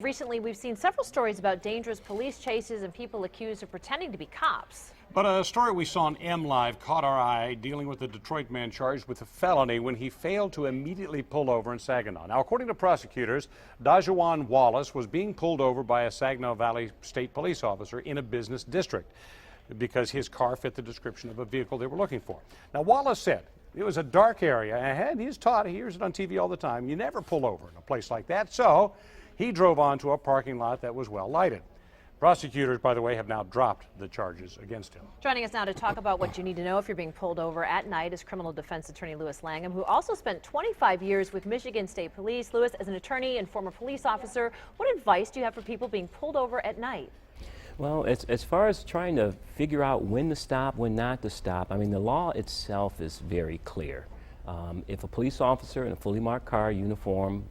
recently we've seen several stories about dangerous police chases and people accused of pretending to be cops. But a story we saw on M-Live caught our eye, dealing with a Detroit man charged with a felony when he failed to immediately pull over in Saginaw. Now, according to prosecutors, Dajuan Wallace was being pulled over by a Saginaw Valley State Police officer in a business district because his car fit the description of a vehicle they were looking for. Now, Wallace said it was a dark area, and he's taught, he hears it on TV all the time, you never pull over in a place like that, so he drove onto a parking lot that was well lighted. Prosecutors, by the way, have now dropped the charges against him. Joining us now to talk about what you need to know if you're being pulled over at night is criminal defense attorney Lewis Langham, who also spent 25 years with Michigan State Police. Lewis, as an attorney and former police officer, what advice do you have for people being pulled over at night? Well, as far as trying to figure out when to stop, when not to stop, I mean, the law itself is very clear. If a police officer in a fully marked car, uniform,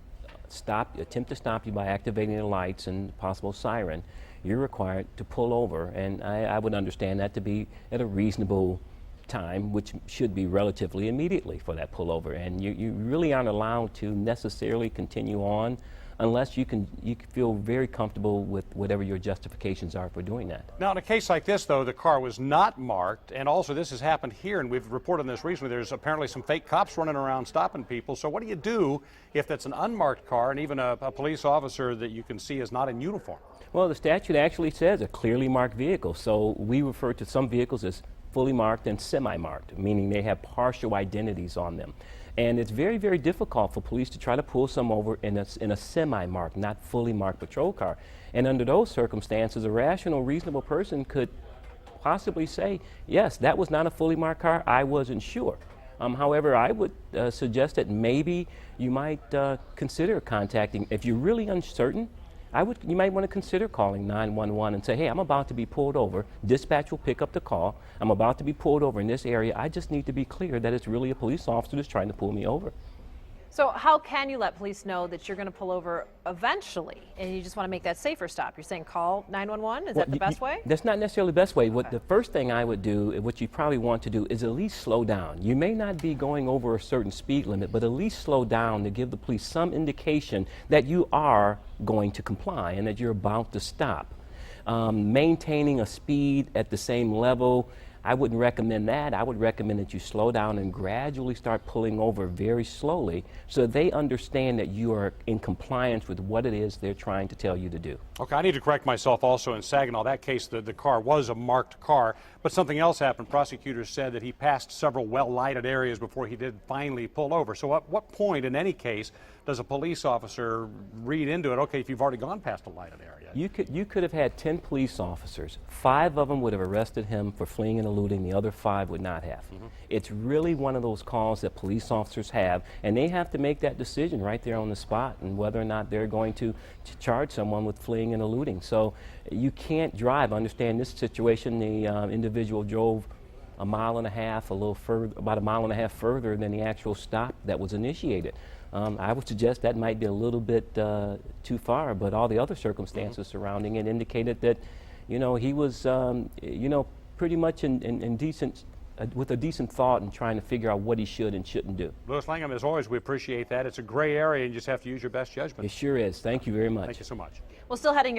attempt to stop you by activating the lights and possible siren, you're required to pull over, and I would understand that to be at a reasonable time, which should be relatively immediately for that pullover, and you really aren't allowed to necessarily continue on unless you feel very comfortable with whatever your justifications are for doing that. Now, in a case like this, though, the car was not marked, and also this has happened here, and we've reported on this recently. There's apparently some fake cops running around stopping people. So what do you do if that's an unmarked car and even a police officer that you can see is not in uniform? Well, the statute actually says a clearly marked vehicle, so we refer to some vehicles as fully marked and semi-marked, meaning they have partial identities on them. And it's very, very difficult for police to try to pull some over in a semi-marked, not fully marked patrol car. And under those circumstances, a rational, reasonable person could possibly say, yes, that was not a fully marked car, I wasn't sure. However, I would suggest that maybe you might consider contacting, if you're really uncertain, you might want to consider calling 911 and say, hey, I'm about to be pulled over. Dispatch will pick up the call. I'm about to be pulled over in this area. I just need to be clear that it's really a police officer that's trying to pull me over. So how can you let police know that you're going to pull over eventually and you just want to make that safer stop? You're saying call 911? Is that the best way? That's not necessarily the best way. What the first thing I would do, what you probably want to do, is at least slow down. You may not be going over a certain speed limit, but at least slow down to give the police some indication that you are going to comply and that you're about to stop. Maintaining a speed at the same level, I wouldn't recommend that. I would recommend that you slow down and gradually start pulling over very slowly so they understand that you are in compliance with what it is they're trying to tell you to do. Okay, I need to correct myself also in Saginaw. That case, the car was a marked car, but something else happened. Prosecutors said that he passed several well-lighted areas before he did finally pull over. So at what point in any case does a police officer read into it, okay, if you've already gone past a lighted area? You could have had 10 police officers. 5 of them would have arrested him for fleeing and eluding. The other 5 would not have. It's really one of those calls that police officers have, and they have to make that decision right there on the spot and whether or not they're going to charge someone with fleeing and eluding. So you can't drive. Understand this situation, the individual drove a mile and a half, about a mile and a half further than the actual stop that was initiated. I would suggest that might be a little bit too far, but all the other circumstances surrounding it indicated that, he was, pretty much in decent, with a decent thought and trying to figure out what he should and shouldn't do. Lewis Langham, as always, we appreciate that. It's a gray area and you just have to use your best judgment. It sure is. Thank you very much. Thank you so much. Well, still heading your